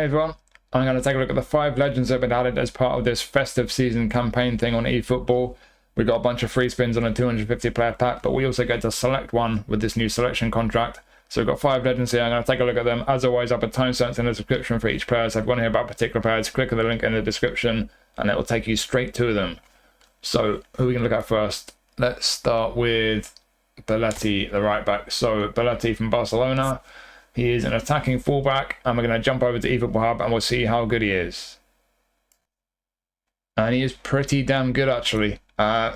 Hey everyone, I'm going to take a look at the 5 legends that have been added as part of this festive season campaign thing on eFootball. We've got a bunch of free spins on a 250 player pack, but we also get to select one with this new selection contract. So we've got 5 legends here. I'm going to take a look at them. As always, I'll put timestamps in the description for each player. So if you want to hear about particular players, click on the link in the description and it will take you straight to them. So who are we going to look at first? Let's start with Belletti, the right back. So Belletti from Barcelona. He is an attacking fullback, and we're going to jump over to eFootball Hub and we'll see how good he is. And he is pretty damn good, actually.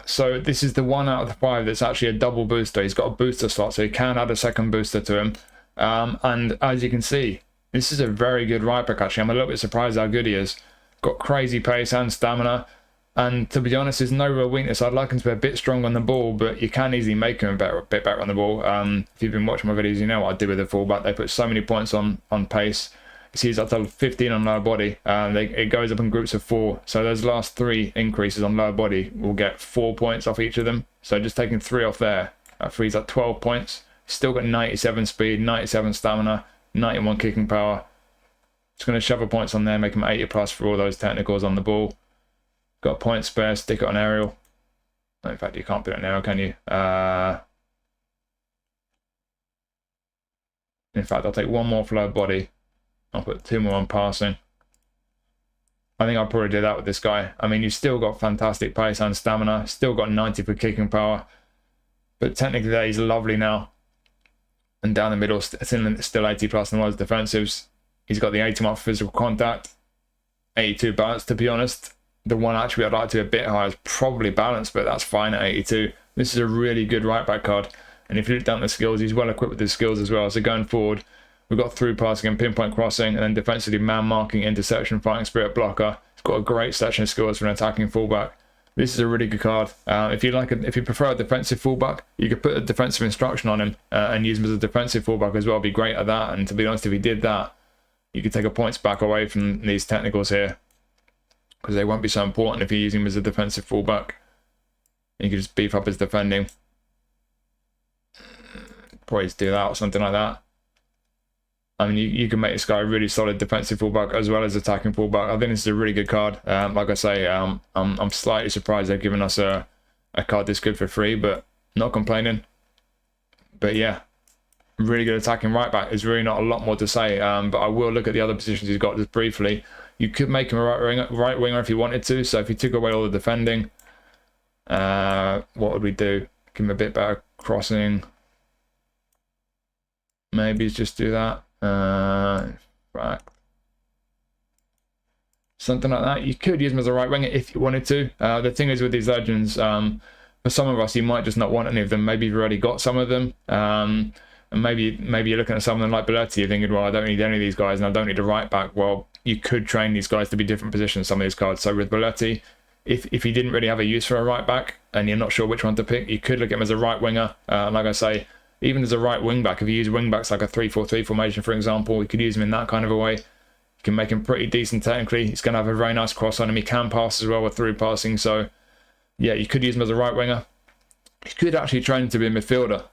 So this is the 1 out of the 5 that's actually a double booster. He's got a booster slot, so he can add a second booster to him. And as you can see, this is a very good right back, actually. I'm a little bit surprised how good he is. Got crazy pace and stamina. And to be honest, there's no real weakness. I'd like him to be a bit strong on the ball, but you can easily make him a bit better on the ball. If you've been watching my videos, you know what I do with the fullback. They put so many points on pace. You see, he's up to 15 on lower body. It goes up in groups of 4. So those last 3 increases on lower body will get 4 points off each of them. So just taking 3 off there, that frees up 12 points. Still got 97 speed, 97 stamina, 91 kicking power. Just going to shove points on there, make him 80 plus for all those technicals on the ball. Got a point spare, stick it on aerial. In fact, you can't put it on aerial, can you? In fact, I'll take 1 more for lower body. I'll put 2 more on passing. I think I'll probably do that with this guy. I mean, you've still got fantastic pace and stamina. Still got 90 for kicking power. But technically, that is lovely now. And down the middle, still 80 plus in those defensives. He's got the 80 mark for physical contact. 82 balance, to be honest. The one actually I'd like to be a bit higher is probably balanced, but that's fine at 82. This is a really good right back card. And if you look down the skills, he's well equipped with his skills as well. So going forward, we've got through passing and pinpoint crossing, and then defensively man marking, interception, fighting spirit, blocker. He's got a great selection of skills for an attacking fullback. This is a really good card. If you prefer a defensive fullback, you could put a defensive instruction on him and use him as a defensive fullback as well. Be great at that. And to be honest, if he did that, you could take a points back away from these technicals here, because they won't be so important if you're using him as a defensive fullback. You can just beef up his defending. Probably just do that or something like that. I mean, you can make this guy a really solid defensive fullback as well as attacking fullback. I think this is a really good card. Like I say, I'm slightly surprised they've given us a card this good for free, but not complaining. But yeah, really good attacking right back. There's really not a lot more to say, but I will look at the other positions he's got just briefly. You could make him a right winger if you wanted to. So if you took away all the defending, what would we do? Give him a bit better crossing. Maybe just do that. Right. Something like that. You could use him as a right winger if you wanted to. The thing is with these legends, for some of us, you might just not want any of them. Maybe you've already got some of them. And maybe you're looking at someone like Belletti, you're thinking, well, I don't need any of these guys and I don't need a right back. Well, you could train these guys to be different positions, some of these cards. So with Belletti, if you didn't really have a use for a right back and you're not sure which one to pick, you could look at him as a right winger. Like I say, even as a right wing back, if you use wing backs like a 3-4-3 formation, for example, you could use him in that kind of a way. You can make him pretty decent technically. He's going to have a very nice cross on him. He can pass as well with through passing. So yeah, you could use him as a right winger. You could actually train him to be a midfielder.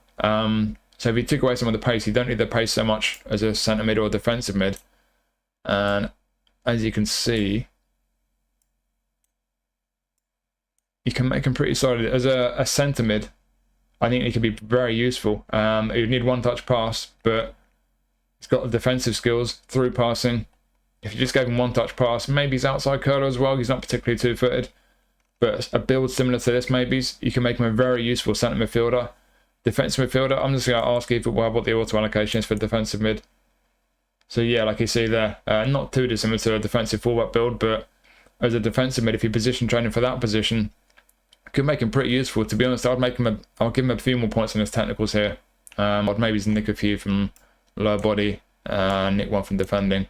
So if you took away some of the pace, you don't need the pace so much as a centre mid or a defensive mid. And as you can see, you can make him pretty solid. As a centre mid, I think he could be very useful. You'd need one-touch pass, but he's got the defensive skills, through passing. If you just gave him one-touch pass, maybe he's outside curler as well. He's not particularly two-footed. But a build similar to this, maybe, you can make him a very useful centre midfielder. Defensive midfielder, I'm just going to ask eFootball what the auto allocation is for defensive mid. So yeah, like you see there, not too dissimilar to a defensive fullback build, but as a defensive mid, if you position training for that position, could make him pretty useful. To be honest, I'll give him a few more points on his technicals here. I'd maybe nick a few from lower body, nick 1 from defending.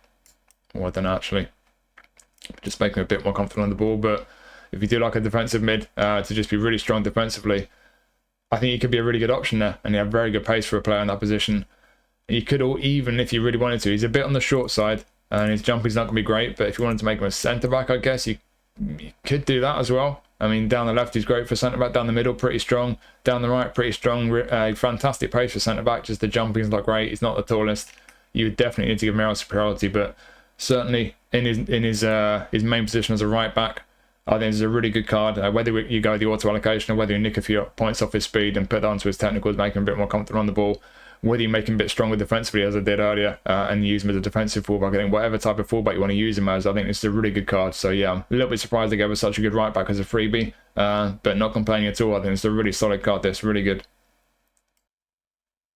Or I don't know, actually. Just make him a bit more confident on the ball. But if you do like a defensive mid to just be really strong defensively, I think he could be a really good option there. And you have very good pace for a player in that position. And you could, even if you really wanted to, he's a bit on the short side and his jumping's not going to be great. But if you wanted to make him a centre back, I guess you could do that as well. I mean, down the left, he's great for centre-back. Down the middle, pretty strong. Down the right, pretty strong. Fantastic pace for centre-back. Just the jumping's not great. He's not the tallest. You would definitely need to give him aerial superiority, but certainly in his main position as a right back. I think it's a really good card. Whether you go with the auto allocation or whether you nick a few points off his speed and put that onto his technicals, make him a bit more comfortable on the ball, whether you make him a bit stronger defensively, as I did earlier, and use him as a defensive fullback, I think whatever type of fullback you want to use him as, I think it's a really good card. So yeah, I'm a little bit surprised they gave us such a good right back as a freebie, but not complaining at all. I think it's a really solid card. This really good.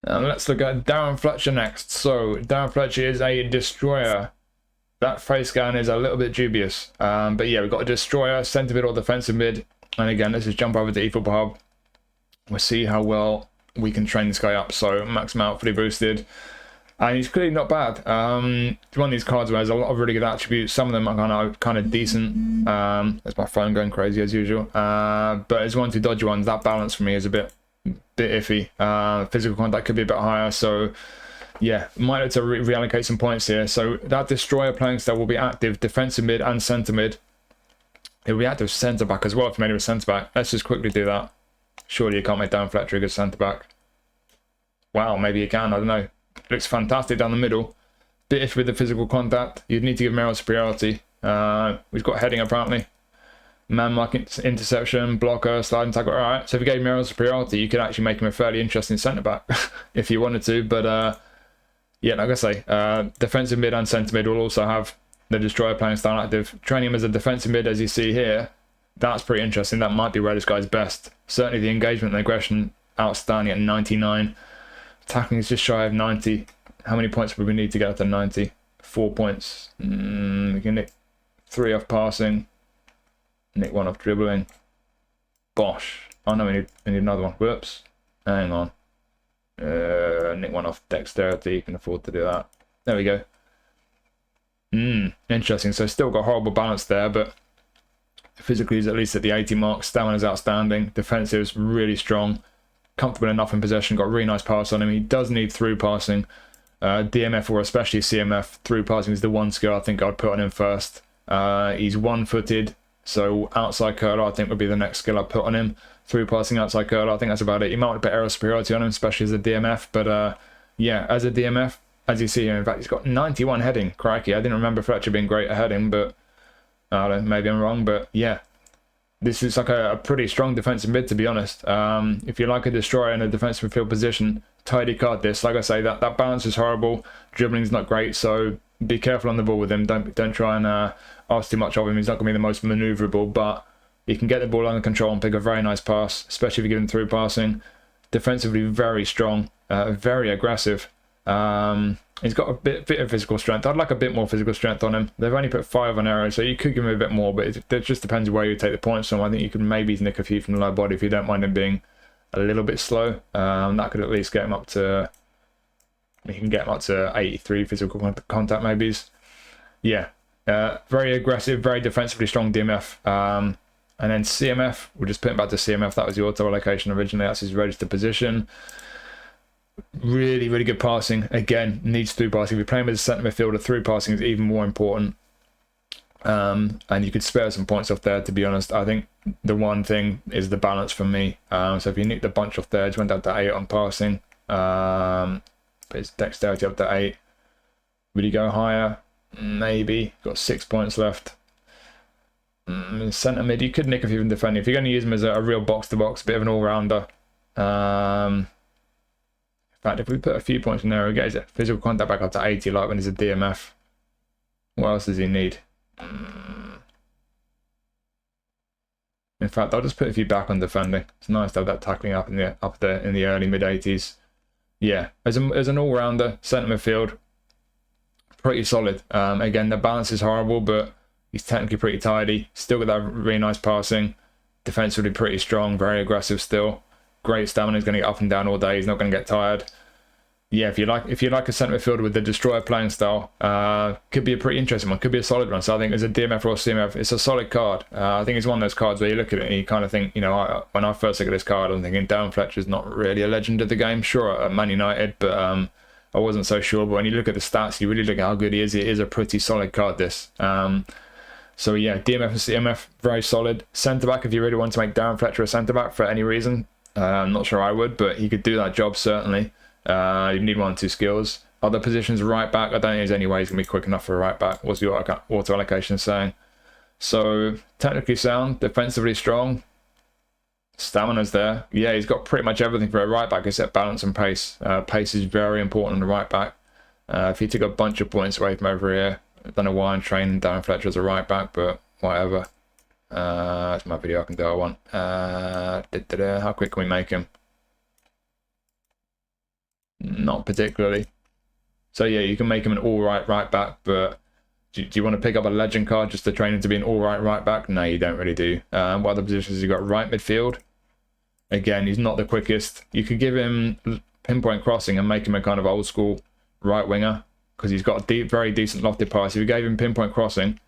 Let's look at Darren Fletcher next. So Darren Fletcher is a destroyer. That face scan is a little bit dubious. But yeah, we've got a destroyer, centre mid or defensive mid. And again, let's just jump over to eFootball Hub. We'll see how well we can train this guy up. So max amount fully boosted. And he's clearly not bad. It's one of these cards where there's a lot of really good attributes. Some of them are kind of decent. There's my phone going crazy as usual. But it's one or two dodgy ones. That balance for me is a bit iffy. Physical contact could be a bit higher. So yeah, might have to reallocate some points here. So that destroyer playing style will be active defensive mid and centre mid. It will be active centre back as well if you made him a centre back. Let's just quickly do that. Surely you can't make Darren Fletcher a good centre back. Wow, maybe you can. I don't know. Looks fantastic down the middle. Bit iffy with the physical contact. You'd need to give him aerial superiority. We've got heading apparently. Man mark interception, blocker, sliding tackle. All right. So if you gave him aerial superiority, you could actually make him a fairly interesting centre back if you wanted to. But yeah, like I say, defensive mid and centre mid will also have the destroyer playing style active. Training him as a defensive mid, as you see here, that's pretty interesting. That might be where this guy's best. Certainly the engagement and aggression outstanding at 99. Tackling is just shy of 90. How many points would we need to get up to 90? 4 points. We can nick 3 off passing. Nick 1 off dribbling. Bosh. Oh no, we need another one. Whoops. Hang on. Nick 1 off dexterity. You can afford to do that. There we go. Interesting. So still got horrible balance there, but physically he's at least at the 80 mark. Stamina's outstanding. Defensive's really strong. Comfortable enough in possession. Got a really nice pass on him. He does need through passing. DMF or especially CMF, through passing is the one skill I think I'd put on him first. He's one-footed, so outside curler I think would be the next skill I'd put on him. Through passing, outside curler, I think that's about it. You might want to put aerial superiority on him, especially as a DMF, but yeah, as a DMF, as you see here, in fact, he's got 91 heading. Crikey, I didn't remember Fletcher being great at heading, but I don't know, maybe I'm wrong, but yeah. This is like a pretty strong defensive mid, to be honest. If you like a destroyer in a defensive midfield position, tidy card this. Like I say, that balance is horrible. Dribbling's not great, so be careful on the ball with him. Don't try and ask too much of him. He's not going to be the most manoeuvrable, but he can get the ball under control and pick a very nice pass, especially if you give him through passing. Defensively, very strong, very aggressive. He's got a bit of physical strength. I'd like a bit more physical strength on him. They've only put 5 on arrow, so you could give him a bit more, but it just depends where you take the points from. I think you could maybe nick a few from the low body if you don't mind him being a little bit slow. That could at least get him up to... You can get him up to 83 physical contact maybes. Yeah, very aggressive, very defensively strong DMF. And then CMF, we'll just put him back to CMF. That was the auto allocation originally. That's his registered position. Really, really good passing. Again, needs through passing. If you're playing with a centre midfielder, through passing is even more important. And you could spare some points off there, to be honest. I think the one thing is the balance for me. So if you nick the bunch off there, just went down to 8 on passing. Put his dexterity up to 8. Would he go higher? Maybe. Got 6 points left. Centre mid, you could nick a few from defending. If you're going to use him as a real box-to-box, bit of an all-rounder. In fact, if we put a few points in there, we get his physical contact back up to 80, like when he's a DMF. What else does he need? In fact, I'll just put a few back on defending. It's nice to have that tackling up in the early mid-80s. Yeah, as an all-rounder, centre midfield, pretty solid. Again, the balance is horrible, but he's technically pretty tidy. Still got that really nice passing. Defensively pretty strong, very aggressive still. Great stamina. He's going to get up and down all day. He's not going to get tired. Yeah, if you like a centre midfielder with the destroyer playing style, could be a pretty interesting one. Could be a solid one. So I think as a DMF or a CMF, it's a solid card. I think it's one of those cards where you look at it and you kind of think, you know, when I first look at this card, I'm thinking Darren Fletcher's not really a legend of the game. Sure, at Man United, but I wasn't so sure. But when you look at the stats, you really look at how good he is. It is a pretty solid card, this. So yeah, DMF and CMF, very solid. Centre back, if you really want to make Darren Fletcher a centre back for any reason, I'm not sure I would, but he could do that job certainly. You need 1 or 2 skills. other positions, right back, I don't think there's any way he's going to be quick enough for a right back. What's the auto allocation saying? So technically sound, defensively strong, stamina's there. Yeah, he's got pretty much everything for a right back except balance and pace. Pace is very important on the right back. If he took a bunch of points away from over here, I don't know why I'm training Darren Fletcher as a right back, but whatever. That's my video, I can do what I want. How quick can we make him? Not particularly. So yeah, you can make him an all-right right back, but do you want to pick up a legend card just to train him to be an all-right right back? No, you don't really do. What other positions you got? Right midfield. Again, he's not the quickest. You could give him pinpoint crossing and make him a kind of old school right winger, because he's got a very decent lofted pass. If you gave him pinpoint crossing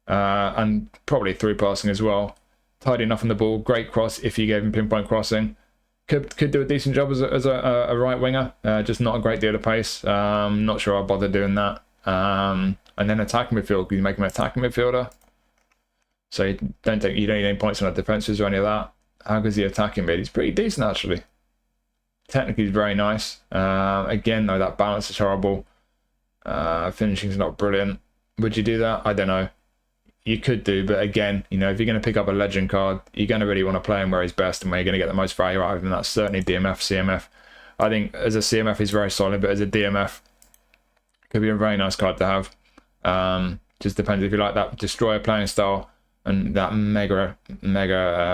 and probably through passing as well, tidy enough on the ball, great cross if you gave him pinpoint crossing, could do a decent job as a right winger. Just not a great deal of pace. Not sure I'll bother doing that. And then attacking midfield, you make him an attacking midfielder, so you don't need any points on the defenses or any of that. How good's the attacking mid? He's pretty decent actually. Technically he's very nice. Again though, that balance is horrible. Finishing's not brilliant. Would you do that? I don't know. You could do, but again, you know, if you're going to pick up a legend card, you're going to really want to play him where he's best and where you're going to get the most value out of him. That's certainly DMF, CMF. I think as a CMF he's very solid, but as a DMF, could be a very nice card to have. Just depends if you like that destroyer playing style and that mega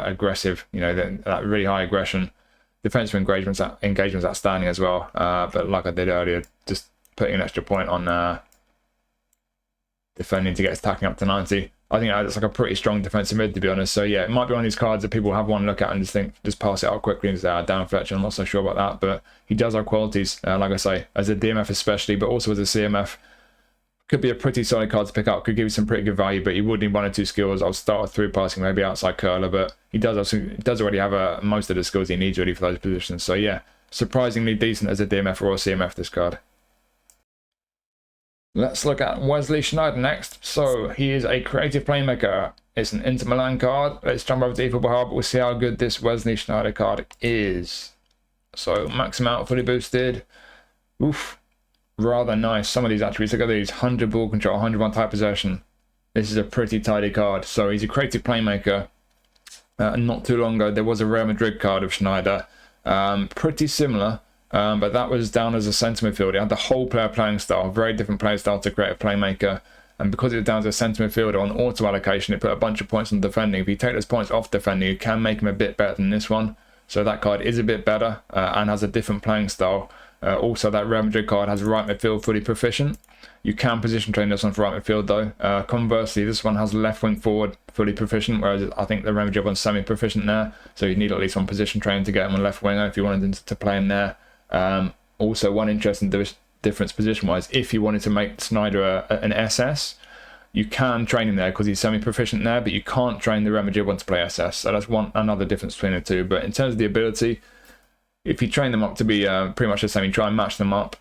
aggressive, you know, that really high aggression. Defensive engagement's outstanding as well. But like I did earlier, just putting an extra point on defending to get attacking up to 90. I think that's like a pretty strong defensive mid, to be honest. So yeah, it might be one of these cards that people have one look at and just pass it out quickly and say, Darren Fletcher, I'm not so sure about that, but he does have qualities, like I say, as a DMF especially, but also as a CMF. Could be a pretty solid card to pick up, could give you some pretty good value, but you would need one or two skills. I'll start with through passing, maybe outside curler, but he does already have most of the skills he needs really for those positions. So yeah, surprisingly decent as a DMF or a CMF, this card. Let's look at Wesley Sneijder next. So he is a creative playmaker. It's an Inter Milan card. Let's jump over to eFootball Hub. We'll see how good this Wesley Sneijder card is. So max amount, fully boosted. Oof. Rather nice. Some of these attributes, look at these. 100 ball control, 101 tight possession. This is a pretty tidy card. So he's a creative playmaker. Not too long ago, there was a Real Madrid card of Sneijder. Pretty similar. But that was down as a centre midfielder. It had the whole player playing style, very different play style to create a playmaker. And because it was down as a centre midfielder on auto allocation, it put a bunch of points on defending. If you take those points off defending, you can make him a bit better than this one. So that card is a bit better and has a different playing style. Also, that Real Madrid card has right midfield fully proficient. You can position train this one for right midfield though. Conversely, this one has left wing forward fully proficient, whereas I think the Real Madrid one's semi-proficient there. So you need at least one position training to get him on left winger if you wanted to play him there. Also, one interesting difference position-wise, if you wanted to make Sneijder an SS, you can train him there because he's semi-proficient there, but you can't train the Real Madrid one to play SS. So that's another difference between the two. But in terms of the ability, if you train them up to be pretty much the same, you try and match them up.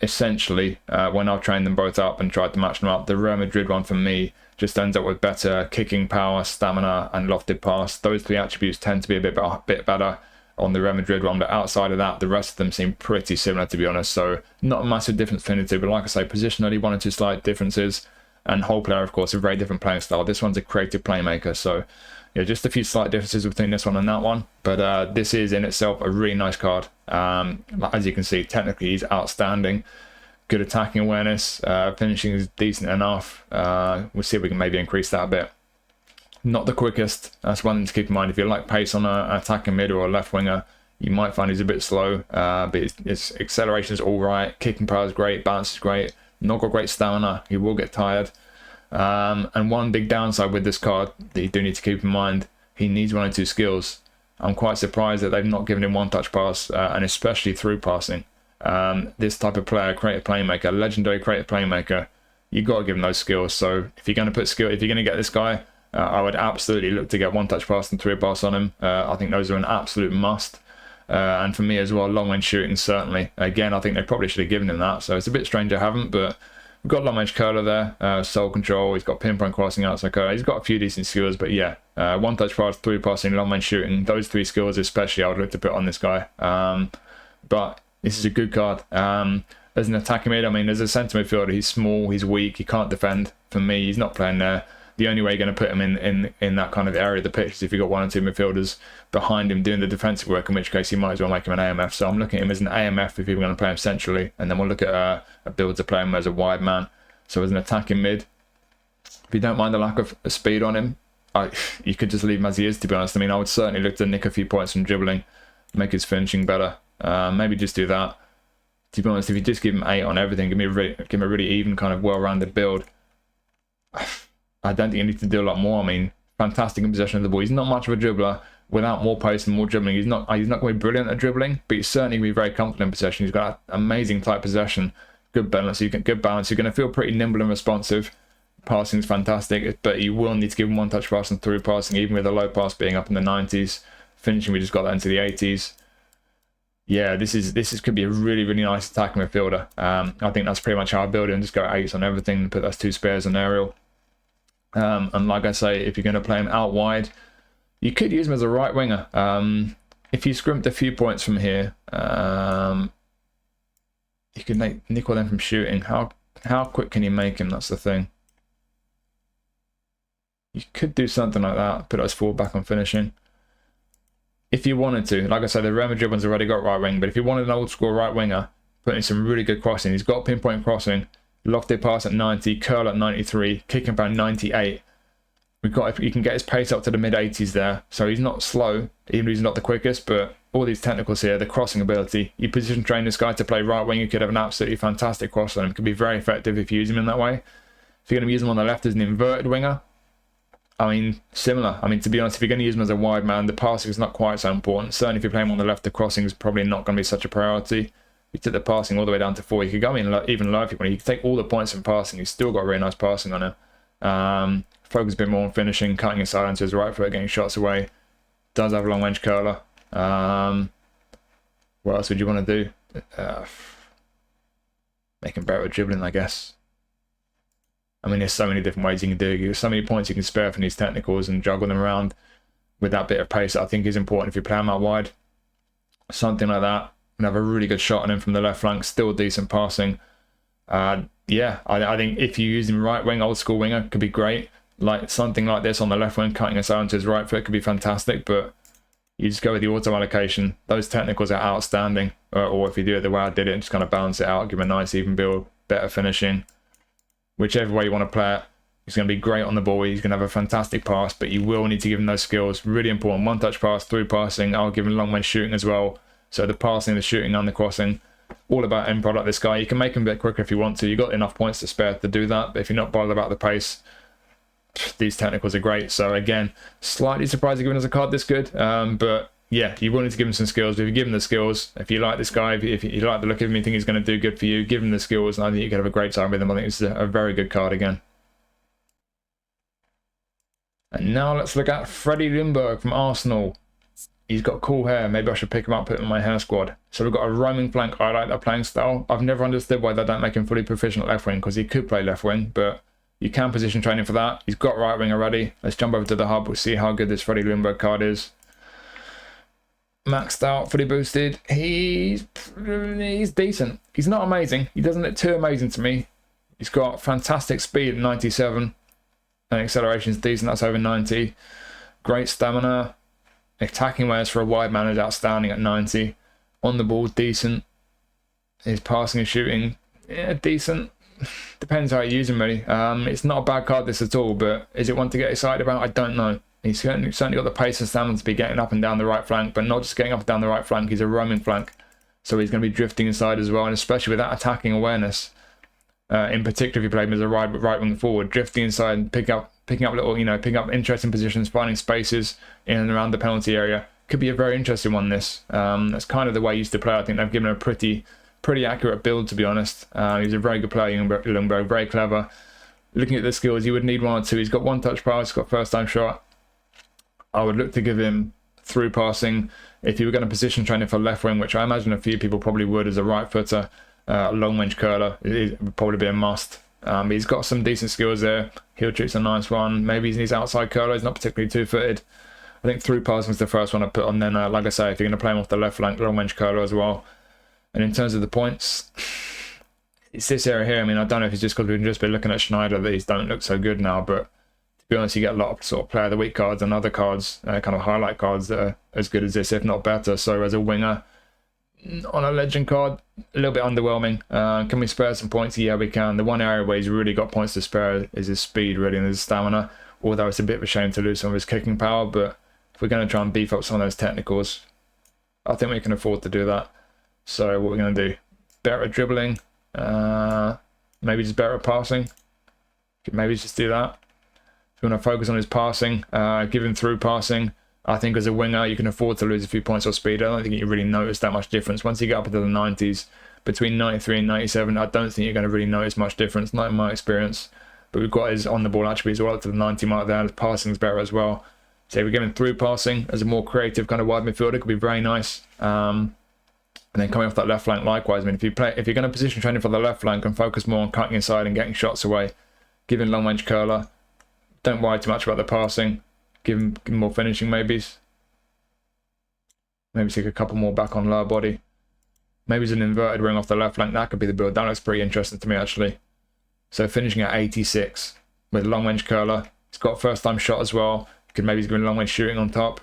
Essentially, when I've trained them both up and tried to match them up, the Real Madrid one for me just ends up with better kicking power, stamina, and lofted pass. Those three attributes tend to be a bit better on the Real Madrid one, but outside of that, the rest of them seem pretty similar, to be honest. So not a massive difference between the two, but like I say, positionally, one or two slight differences, and whole player, of course, a very different playing style. This one's a creative playmaker, so yeah, just a few slight differences between this one and that one, but this is in itself a really nice card. As you can see, technically he's outstanding. Good attacking awareness, finishing is decent enough. We'll see if we can maybe increase that a bit. Not the quickest, that's one thing to keep in mind. If you like pace on an attacking mid or a left winger, you might find he's a bit slow, but his acceleration is alright, kicking power is great, balance is great, not got great stamina, he will get tired. And one big downside with this card that you do need to keep in mind, he needs one or two skills. I'm quite surprised that they've not given him one touch pass, and especially through passing. This type of player, creative playmaker, legendary creative playmaker, you've got to give him those skills. So if you're going to if you're going to get this guy, I would absolutely look to get one touch pass and through pass on him. I think those are an absolute must. And for me as well, long range shooting certainly. Again, I think they probably should have given him that. So it's a bit strange I haven't, but we've got long range curler there, soul control. He's got pinpoint crossing, outside curler. He's got a few decent skills, but yeah, one touch pass, through passing, long range shooting. Those three skills especially I would look to put on this guy. But this is a good card. as an attacking mid, I mean, as a centre midfielder, he's small, he's weak, he can't defend. For me, he's not playing there. The only way you're going to put him in that kind of area of the pitch is if you've got 1 or 2 midfielders behind him doing the defensive work, in which case you might as well make him an AMF. So I'm looking at him as an AMF if you're going to play him centrally, and then we'll look at a build to play him as a wide man. So as an attacking mid, if you don't mind the lack of speed on him, you could just leave him as he is, to be honest. I mean, I would certainly look to nick a few points from dribbling, make his finishing better. Maybe just do that. To be honest, if you just give him 8 on everything, give him a really even kind of well-rounded build, I don't think you need to do a lot more. I mean, fantastic in possession of the ball. He's not much of a dribbler. Without more pace and more dribbling, he's not going to be brilliant at dribbling, but he's certainly going to be very comfortable in possession. He's got amazing tight possession, good balance. You're going to feel pretty nimble and responsive. Passing is fantastic, but you will need to give him 1-touch passing through passing, even with a low pass being up in the 90s. Finishing, we just got that into the 80s. Yeah, this could be a really, really nice attacking midfielder. I think that's pretty much how I build it, and just go 8s on everything and put those 2 spares on aerial. And like I say, if you're going to play him out wide, you could use him as a right winger. If you scrimped a few points from here, you could nickel them from shooting. How quick can you make him? That's the thing. You could do something like that, put us 4 back on finishing. If you wanted to, like I said, the Real Madrid one's already got right wing, but if you wanted an old school right winger, putting some really good crossing, he's got pinpoint crossing, lofted pass at 90, curl at 93, kicking about 98. You can get his pace up to the mid 80s there, so he's not slow, even though he's not the quickest, but all these technicals here, the crossing ability, you position train this guy to play right wing, you could have an absolutely fantastic cross on him. It could be very effective if you use him in that way. If you're going to use him on the left as an inverted winger, I mean, similar. I mean, to be honest, if you're going to use him as a wide man, the passing is not quite so important. Certainly if you're playing him on the left, the crossing is probably not going to be such a priority. If you took the passing all the way down to 4, you could go in even lower if you want. You could take all the points from passing. You've still got really nice passing on him. Focus a bit more on finishing, cutting inside onto his right foot, getting shots away. Does have a long range curler. What else would you want to do? Make him better at dribbling, I guess. I mean, there's so many different ways you can do it. There's so many points you can spare from these technicals and juggle them around with that bit of pace that I think is important if you play him out wide. Something like that. And have a really good shot on him from the left flank. Still decent passing. Yeah, I think if you use him right wing, old school winger, could be great. Like something like this on the left wing, cutting us out onto his right foot could be fantastic. But you just go with the auto allocation. Those technicals are outstanding. Or if you do it the way I did it and just kind of balance it out, give him a nice even build, better finishing. Whichever way you want to play it, he's going to be great on the ball. He's going to have a fantastic pass, but you will need to give him those skills. Really important. 1-touch pass, through passing. I'll give him long range shooting as well. So the passing, the shooting, and the crossing, all about end product. This guy, you can make him a bit quicker if you want to. You've got enough points to spare to do that. But if you're not bothered about the pace, these technicals are great. So again, slightly surprised they're giving us a card this good. But yeah, you will need to give him some skills. If you give him the skills, if you like this guy, if you like the look of him, you think he's going to do good for you, give him the skills, and I think you can have a great time with him. I think it's a very good card again. And now let's look at Freddie Ljungberg from Arsenal. He's got cool hair. Maybe I should pick him up, put him in my hair squad. So we've got a roaming flank. I like that playing style. I've never understood why they don't make him fully proficient at left wing, because he could play left wing, but you can position training for that. He's got right wing already. Let's jump over to the hub. We'll see how good this Freddie Ljungberg card is. Maxed out, fully boosted. He's decent. He's not amazing. He doesn't look too amazing to me. He's got fantastic speed at 97. And acceleration is decent. That's over 90. Great stamina. Attacking wares for a wide man is outstanding at 90. On the ball, decent. His passing and shooting, yeah, decent. Depends how you use him, really. It's not a bad card, this at all, but is it one to get excited about? I don't know. He's certainly got the pace and stamina to be getting up and down the right flank, but not just getting up and down the right flank. He's a roaming flank, so he's going to be drifting inside as well, and especially with that attacking awareness. In particular, if you play him as a right wing forward, drifting inside and picking up little, picking up interesting positions, finding spaces in and around the penalty area, could be a very interesting one. That's kind of the way he used to play. I think they've given him a pretty accurate build, to be honest. He's a very good player, Ljungberg, very clever. Looking at the skills, you would need 1 or 2. He's got 1-touch pass, he's got first time shot. I would look to give him through passing. If you were going to position training for left wing, which I imagine a few people probably would as a right footer, long range curler, it would probably be a must. He's got some decent skills there. Heel trick's a nice one. Maybe he's outside curler. He's not particularly two-footed. I think through passing is the first one I put on. Then, like I say, if you're going to play him off the left flank, long range curler as well. And in terms of the points, it's this area here. I mean, I don't know if it's just because we've just been looking at Sneijder that these don't look so good now, but to be honest, you get a lot of sort of player of the week cards and other cards, kind of highlight cards that are as good as this, if not better. So as a winger, on a legend card, a little bit underwhelming. Can we spare some points? Yeah, we can. The one area where he's really got points to spare is his speed, really, and his stamina, although it's a bit of a shame to lose some of his kicking power, but if we're going to try and beef up some of those technicals, I think we can afford to do that. So what we're going to do, better at dribbling, maybe just better at passing. Maybe just do that. If you want to focus on his passing, give him through passing. I think as a winger, you can afford to lose a few points of speed. I don't think you really notice that much difference. Once you get up into the 90s, between 93 and 97, I don't think you're going to really notice much difference, not in my experience. But we've got his on-the-ball attributes all up to the 90 mark there. His passing's better as well. So if we're giving through passing as a more creative kind of wide midfielder, could be very nice. And then coming off that left flank likewise. I mean, if you're going to position training for the left flank and focus more on cutting inside and getting shots away, giving long range curler, don't worry too much about the passing. Give him more finishing maybe. Maybe take a couple more back on lower body. Maybe it's an inverted wing off the left flank. That could be the build. That looks pretty interesting to me, actually. So finishing at 86 with long range curler. He's got first time shot as well. Could maybe go long range shooting on top.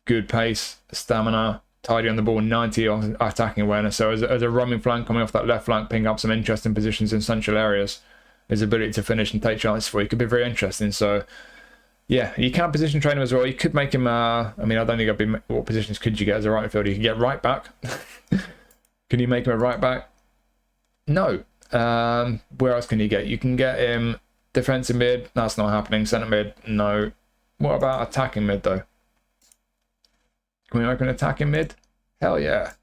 Good pace, stamina, tidy on the ball, 90 on attacking awareness. So as a roaming flank coming off that left flank, picking up some interesting positions in central areas. His ability to finish and take chances for you could be very interesting. So yeah, you can position train him as well. You could make him, I mean, I don't think I'd be, what positions could you get as a right midfielder? You can get right back. Can you make him a right back? No. Where else can you get? You can get him defensive mid. That's not happening. Centre mid, no. What about attacking mid though? Can we make an attacking mid? Hell yeah.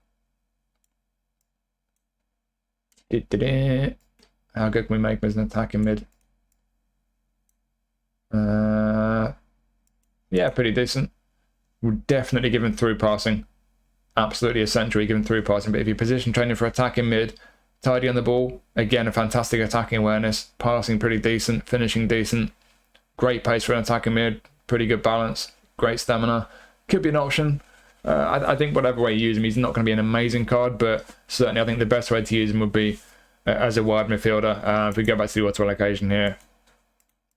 How good can we make him as an attacking mid? Yeah, pretty decent. We'll definitely give him through passing. Absolutely essential, give him through passing. But if you position training for attacking mid, tidy on the ball, again, a fantastic attacking awareness, passing pretty decent, finishing decent, great pace for an attacking mid, pretty good balance, great stamina. Could be an option. I think whatever way you use him, he's not going to be an amazing card, but certainly I think the best way to use him would be as a wide midfielder. If we go back to the auto allocation here,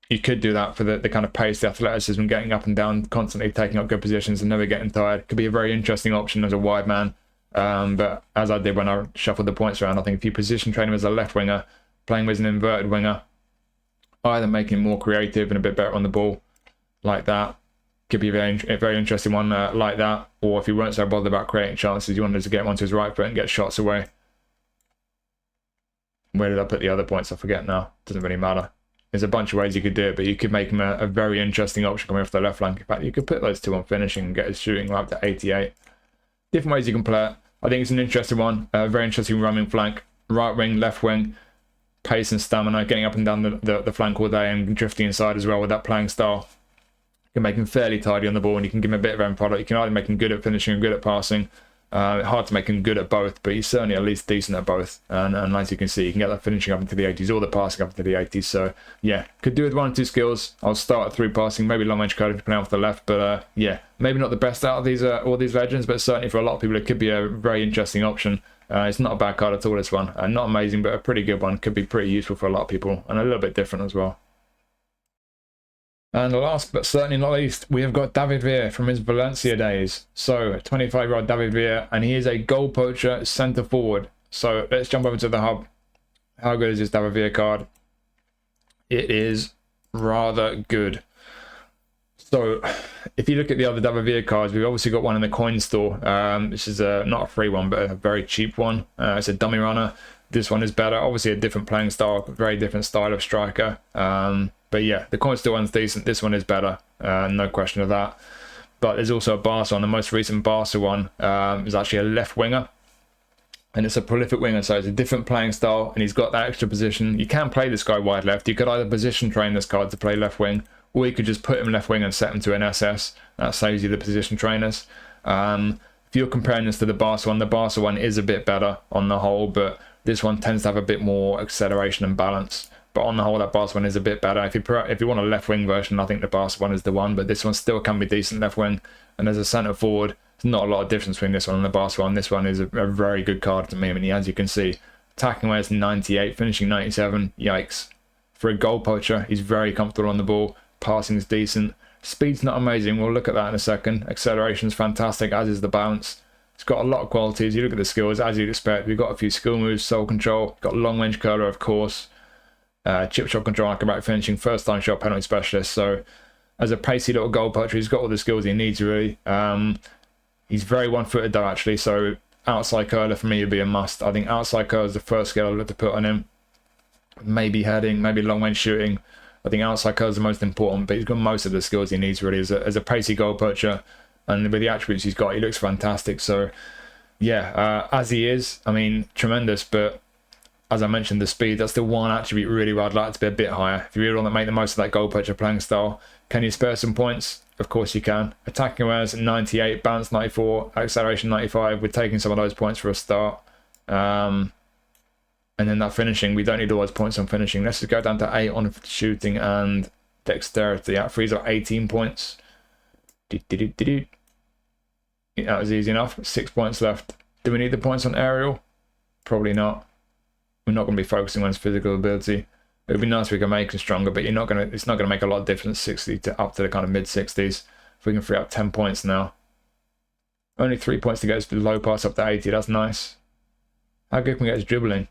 you could do that for the kind of pace, the athleticism, getting up and down, constantly taking up good positions and never getting tired. Could be a very interesting option as a wide man. But as I did when I shuffled the points around, I think if you position train him as a left winger, playing with an inverted winger, either making him more creative and a bit better on the ball, like that, could be a very interesting one like that. Or if you weren't so bothered about creating chances, you wanted to get one to his right foot and get shots away. Where did I put the other points? I forget now. Doesn't really matter. There's a bunch of ways you could do it, but you could make him a very interesting option coming off the left flank. In fact, you could put those two on finishing and get his shooting right up to 88. Different ways you can play it. I think it's an interesting one. Very interesting roaming flank. Right wing, left wing, pace and stamina, getting up and down the flank all day and drifting inside as well with that playing style. You can make him fairly tidy on the ball and you can give him a bit of end product. You can either make him good at finishing and good at passing. Hard to make him good at both, but he's certainly at least decent at both. And as you can see, you can get that finishing up into the 80s or the passing up into the 80s. So yeah, could do with 1 or 2 skills. I'll start through passing, maybe long range curl if you play off the left. But yeah, maybe not the best out of these all these legends, but certainly for a lot of people, it could be a very interesting option. It's not a bad card at all, this one. Not amazing, but a pretty good one. Could be pretty useful for a lot of people and a little bit different as well. And last but certainly not least, we have got David Villa from his Valencia days. So 25-year-old David Villa, and he is a goal poacher centre forward. So let's jump over to the hub. How good is this David Villa card? It is rather good. So if you look at the other David Villa cards, we've obviously got one in the coin store. This is not a free one, but a very cheap one. It's a dummy runner. This one is better. Obviously a different playing style, very different style of striker. But yeah, the coin store one's decent. This one is better. No question of that. But there's also a Barca one. The most recent Barca one is actually a left winger. And it's a prolific winger, so it's a different playing style. And he's got that extra position. You can play this guy wide left. You could either position train this card to play left wing, or you could just put him left wing and set him to an SS. That saves you the position trainers. If you're comparing this to the Barca one is a bit better on the whole, but this one tends to have a bit more acceleration and balance. But on the whole, that Barca one is a bit better. If you want a left wing version, I think the Barca one is the one. But this one still can be decent left wing. And as a centre forward, there's not a lot of difference between this one and the Barca one. This one is a very good card to me. I mean, as you can see, Attacking awareness 98, finishing 97. Yikes. For a goal poacher, he's very comfortable on the ball. Passing's decent. Speed's not amazing. We'll look at that in a second. Acceleration's fantastic, as is the bounce. It's got a lot of qualities. You look at the skills, as you'd expect. We've got a few skill moves, soul control. Got long range curler, of course. Chip shot control, acrobatic finishing, first time shot, penalty specialist. So as a pacey little goal poacher, he's got all the skills he needs, really. He's very one-footed, though, actually. So outside curler for me would be a must. I think outside curler is the first skill I'd look to put on him. Maybe heading, maybe long range shooting. I think outside curler is the most important, but he's got most of the skills he needs, really, as a pacey goal poacher. And with the attributes he's got, he looks fantastic. So, yeah, as he is, I mean, tremendous. But as I mentioned, the speed, that's the one attribute really where I'd like to be a bit higher. If you really want to make the most of that goal poacher playing style, can you spare some points? Of course you can. Attacking awareness 98, balance 94, acceleration 95. We're taking some of those points for a start. And then that finishing, we don't need all those points on finishing. Let's just go down to 8 on shooting and dexterity. That frees up 18 points. That was easy enough. 6 points left. Do we need the points on aerial? Probably not. We're not going to be focusing on his physical ability. It would be nice if we can make him stronger, but it's not going to make a lot of difference. 60 to up to the kind of mid 60s. If we can free up 10 points now. Only 3 points to get his low pass up to 80. That's nice. How good can we get his dribbling?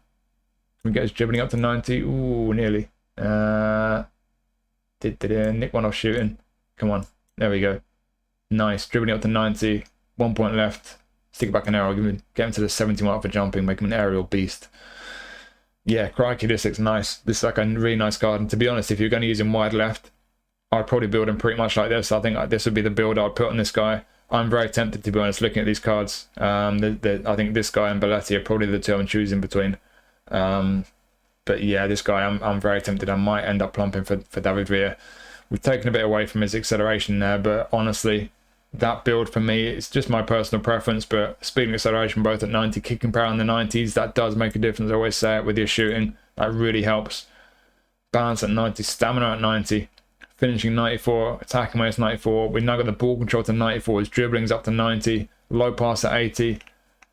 Can we get his dribbling up to 90? Ooh, nearly. Nick one off shooting. Come on. There we go. Nice. Dribbling up to 90. 1 point left. Stick it back in aerial. Get him to the 70 mark for jumping. Make him an aerial beast. Yeah, crikey, this looks nice. This is like a really nice card. And to be honest, if you're going to use him wide left, I'd probably build him pretty much like this. I think this would be the build I'd put on this guy. I'm very tempted, to be honest, looking at these cards. I think this guy and Belletti are probably the two I'm choosing between. But yeah, this guy, I'm very tempted. I might end up plumping for David Villa. We've taken a bit away from his acceleration there, but honestly, that build for me, it's just my personal preference, but speed and acceleration both at 90, kicking power in the 90s, that does make a difference. I always say it with your shooting, that really helps. Balance at 90, stamina at 90, finishing 94, attacking awareness 94. We've now got the ball control to 94, his dribbling's up to 90, low pass at 80.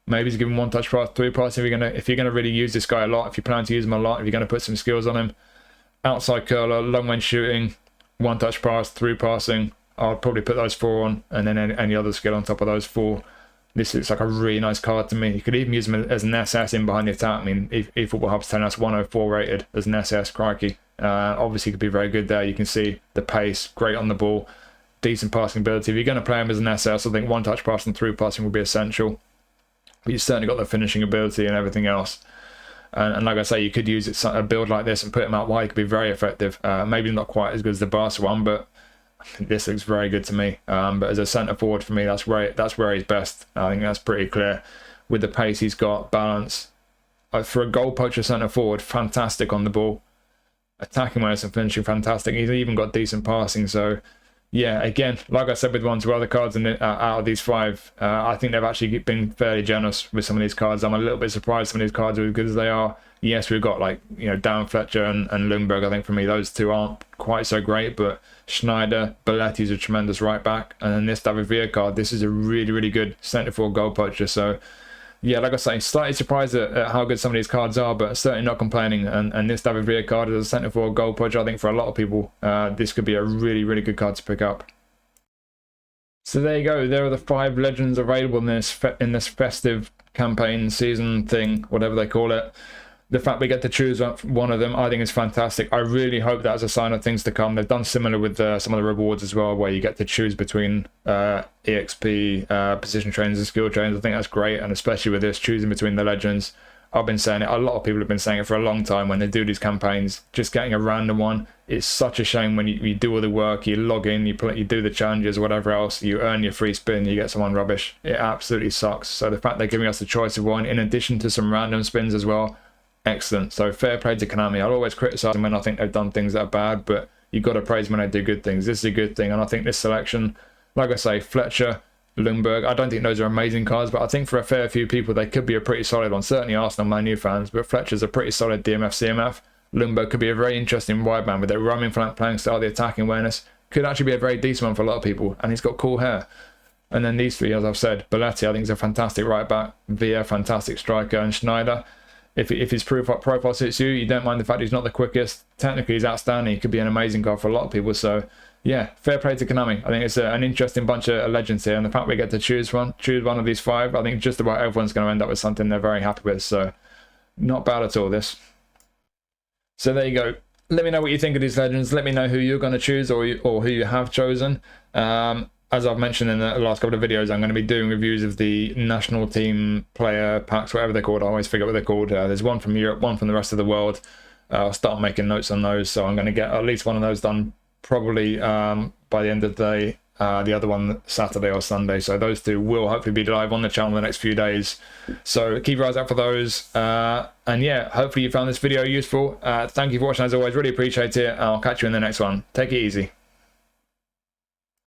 Maybe he's giving one touch pass, 3 pass if you're gonna really use this guy a lot, if you plan to use him a lot, if you're gonna put some skills on him. Outside curler, long range shooting, 1 touch pass, 3 passing. I'll probably put those 4 on, and then any other skill on top of those 4. This looks like a really nice card to me. You could even use him as an SS in behind the attack. I mean, eFootball Hub's telling us 104 rated as an SS, crikey. Obviously, could be very good there. You can see the pace, great on the ball, decent passing ability. If you're going to play him as an SS, I think 1 touch pass and 3 passing will be essential. But you've certainly got the finishing ability and everything else. And like I say, you could use a build like this and put him out wide. It could be very effective. Maybe not quite as good as the Barca one, but this looks very good to me. But as a centre forward for me, that's where he's best. I think that's pretty clear. With the pace he's got, balance. For a goal poacher centre forward, fantastic on the ball. Attacking awareness and finishing, fantastic. He's even got decent passing. So yeah, again, like I said with 1 or 2 other cards out of these 5, I think they've actually been fairly generous with some of these cards. I'm a little bit surprised some of these cards are as good as they are. Yes, we've got Darren Fletcher and Ljungberg. I think for me those 2 aren't quite so great, but Sneijder, Belletti is a tremendous right back, and then this David Villa card, this is a really, really good centre forward goal poacher. So yeah, like I say, slightly surprised at how good some of these cards are, but certainly not complaining. And this David Villa card as a centre forward goal poacher, I think for a lot of people, this could be a really, really good card to pick up. So there you go. There are the 5 legends available in this festive campaign season thing, whatever they call it. The fact we get to choose one of them, I think is fantastic. I really hope that's a sign of things to come. They've done similar with some of the rewards as well, where you get to choose between EXP, position trainers and skill trainers. I think that's great, and especially with this, choosing between the legends. I've been saying it, a lot of people have been saying it for a long time when they do these campaigns. Just getting a random one, it's such a shame when you do all the work, you log in, you do the challenges, whatever else, you earn your free spin, you get someone rubbish. It absolutely sucks. So the fact they're giving us the choice of one, in addition to some random spins as well, excellent. So fair play to Konami. I'll always criticise them when I think they've done things that are bad, but you've got to praise them when they do good things. This is a good thing, and I think this selection, like I say, Fletcher, Ljungberg, I don't think those are amazing cards, but I think for a fair few people they could be a pretty solid one. Certainly Arsenal, Man U fans, but Fletcher's a pretty solid DMF CMF. Ljungberg could be a very interesting wide man with their roaming flank playing style, the attacking awareness. Could actually be a very decent one for a lot of people, and he's got cool hair. And then these 3, as I've said, Belletti I think is a fantastic right back, Villa fantastic striker, and Sneijder if his profile suits you, you don't mind the fact he's not the quickest. Technically, he's outstanding. He could be an amazing card for a lot of people. So, yeah, fair play to Konami. I think it's an interesting bunch of legends here, and the fact we get to choose one of these 5, I think just about everyone's going to end up with something they're very happy with. So, not bad at all, this. So there you go. Let me know what you think of these legends. Let me know who you're going to choose or who you have chosen. As I've mentioned in the last couple of videos, I'm going to be doing reviews of the national team player packs, whatever they're called. I always forget what they're called. There's one from Europe, one from the rest of the world. I'll start making notes on those, so I'm going to get at least one of those done probably by the end of the day. The other one Saturday or Sunday. So those 2 will hopefully be live on the channel in the next few days. So keep your eyes out for those. And yeah, hopefully you found this video useful. Thank you for watching as always. Really appreciate it. I'll catch you in the next one. Take it easy.